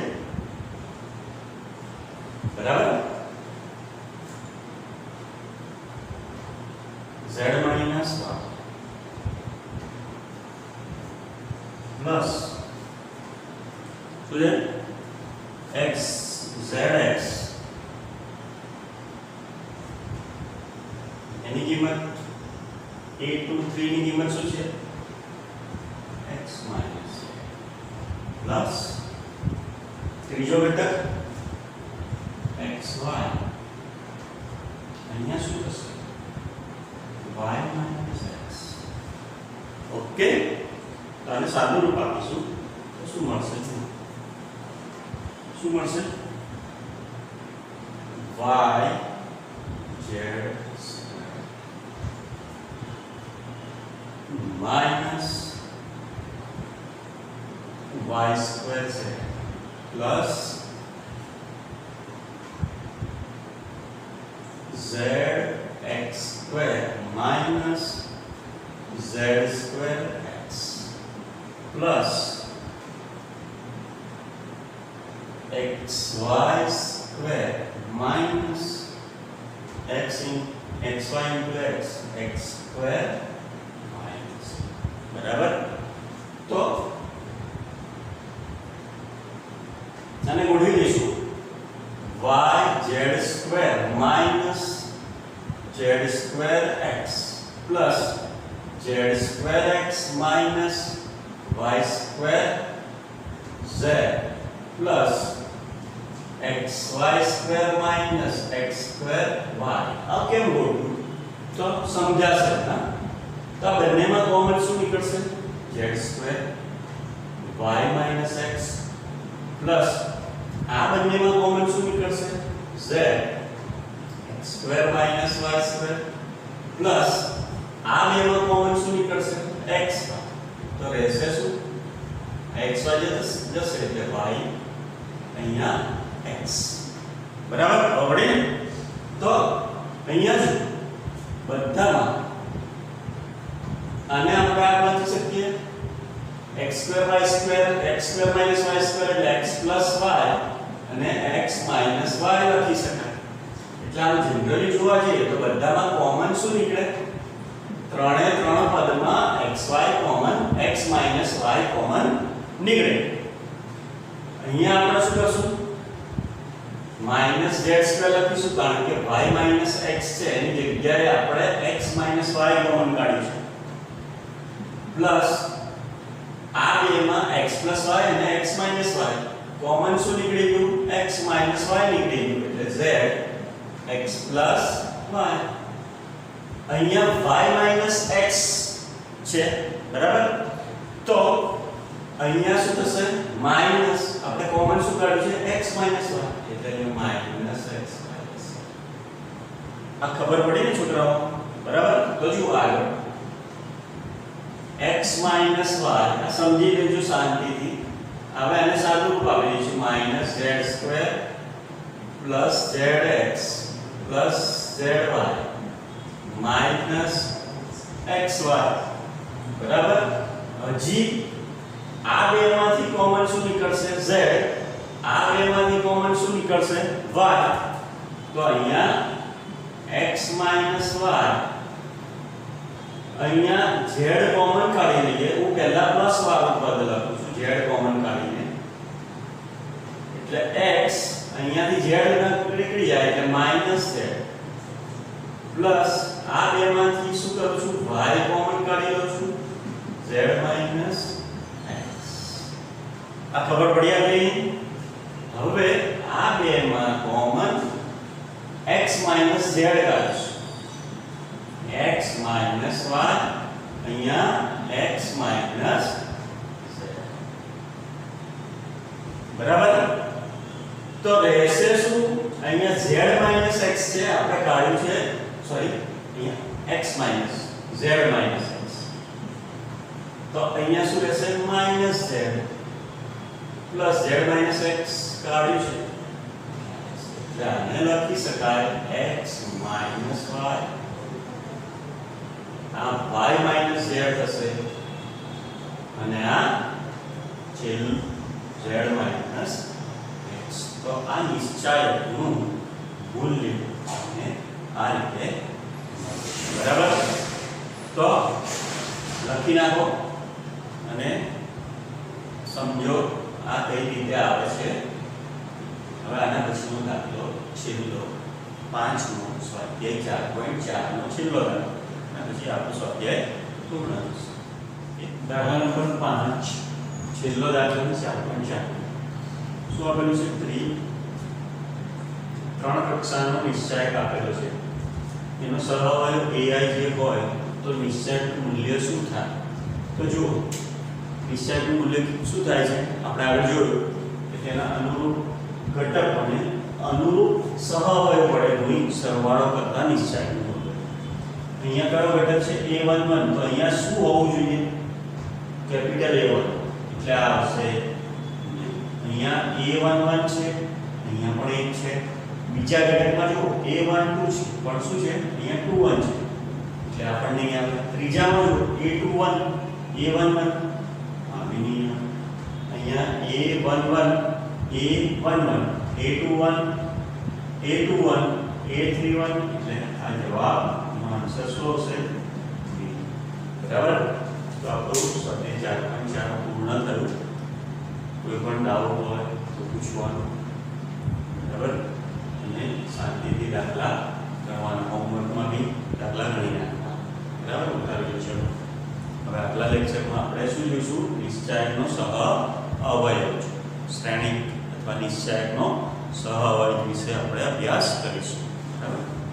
બરાબર z minus y plus શું છે x zx એની કિંમત a23 ની કિંમત શું છે x minus પ્લસ ત્રીજો ઘટક xy અહીંયા શું થશે y minus x ઓકે તો આને સાદું રૂપ આપીશું તો શું મળશે y z minus y square z plus zx square minus z square x plus xy square minus x in xy into x x square minus બરાબર. તો આને ગોઠવી દઈશું y z square minus z square x plus z square x minus y square z plus xy square minus x square y. આ કેમ ગોઠવું તો સમજાશે. હા, તો આ બંનેમાં કોમન શું નીકળશે? z square y minus x plus આ બંનેમાં કોમન શું નીકળશે? z x square minus y square plus આ બેમાં કોમન શું નીકળશે? x. તો રહેશે શું? x y જશે એટલે y અહીંયા x બરાબર. આવડે ને? તો અહીંયા જ બધામાં આને આપણે આ લખી શકીએ x square y square x square minus y square એટલે x plus y અને x minus y લખી શકાય. એટલે આમ જનરલી જોવા જઈએ તો બધામાં કોમન શું નીકળે? ત્રણે ત્રણ પદમાં xy common x minus y common નીકળે. અહીંયા આપણે શું કરશું? minus z square લખીશું કારણ કે y minus x છે એની જગ્યાએ આપણે x minus y કોમન કાઢીશું પ્લસ આ બેમાં x plus y અને x minus y કોમન શું નીકળી ગયું? x minus y નીકળી ગયું એટલે z x plus y. અહીંયા y minus x છે બરાબર. તો અહીંયા શું થશે? માઈનસ આપણે કોમન શું કાઢ્યું છે? x minus y એટલે અહીંયા માઈનસ x minus આ ખબર પડી ને છોકરાઓ? બરાબર. તો જુઓ આગળ x minus y આ સમજી લેજો શાંતિથી. હવે આને સાદું રૂપ આપી દઈશું minus z square plus zx plus zy minus xy બરાબર. હજી આ બેમાંથી કોમન શું નીકળશે? z. આ બેમાંથી કોમન શું નીકળશે? y. તો અહીંયા x minus y અહીંયા z કોમન કાઢી લઈએ. હું પહેલા પ્લસ વાળું પદ લખું છું z કોમન કાઢીને એટલે x અહીંયાથી z નીકળી જાય એટલે માઈનસ z પ્લસ આ બેમાંથી શું કરું છું? y કોમન કાઢી લઉં છું z minus x. આ ખબર પડી ગઈ? હવે આ બેમાં કોમન x minus z કાઢીશું x minus y અહીંયા x minus z બરાબર. તો રહેશે શું? અહીંયા z minus x છે આપણે કાઢ્યું છે સોરી અહીંયા x minus z minus x. તો અહીંયા શું રહેશે? minus z plus z minus x કાઢ્યું છે એટલે આને લખી શકાય x minus y. આ y minus z થશે અને આ છેલ્લું z minus x. તો આ નિશ્ચાયકનું મૂલ્ય અને આ રીતે બરાબર. તો લખી નાખો અને સમજો આ કઈ રીતે આવે છે. હવે આના પછીનો દાખલો છેલ્લો 5મો સ્વાધ્યાય 4.4 નો છેલ્લો દાખલો પછી આપણો સ્વાધ્યાય પૂર્ણ થશે. દાખલા નંબર 5 છેલ્લો દાખલો 4.4 શું આપેલું છે? 3 કક્ષાનો નિશ્ચાયક આપેલો છે. એનો સરવાળો ai જે હોય તો નિશ્ચાયકનું મૂલ્ય શું થાય? તો જુઓ નિશ્ચાયકનું મૂલ્ય શું થાય છે આપણે આગળ જોયું કે તેના અનુરૂપ ઘટકોને અનુરૂપ સહઅવયવ વડે ગુણી સરવાળો કરતા નિશ્ચાયકનું મૂલ્ય. અહીંયા કયો ઘટક છે? a11. તો અહીંયા શું હોવું જોઈએ? કેપિટલ A1 એટલે આ આવશે. અહીંયા a11 છે અહીંયા પણ 1 છે. બીજા ઘટકમાં જો a12 છે પણ શું છે? અહીંયા 21 છે એટલે આપણને અહીંયા ત્રીજામાં જો a21 આ બની અહીંયા a11 a21 a21 A21 A31 એટલે આ જવાબનો આન્સર શું આવશે B. બરાબર. તો આપણું સ્વાધ્યાય 4.4 પૂર્ણ થયું. કોઈ પણ ડાઉટ હોય તો પૂછવાનું. બરાબર. અને શાંતિથી દાખલા ગણવાના. હોમવર્કમાં બી દાખલા ગણી નાખવા. બરાબર. ઉતારી ચલો. હવે આગલા લેક્ચરમાં આપણે શું જોઈશું? નિશ્ચાયકનો સહ અવયવ છે. શ્રેણિક અથવા નિશ્ચાયકનો સહ અવયવ વિશે આપણે અભ્યાસ કરીશું. બરાબર.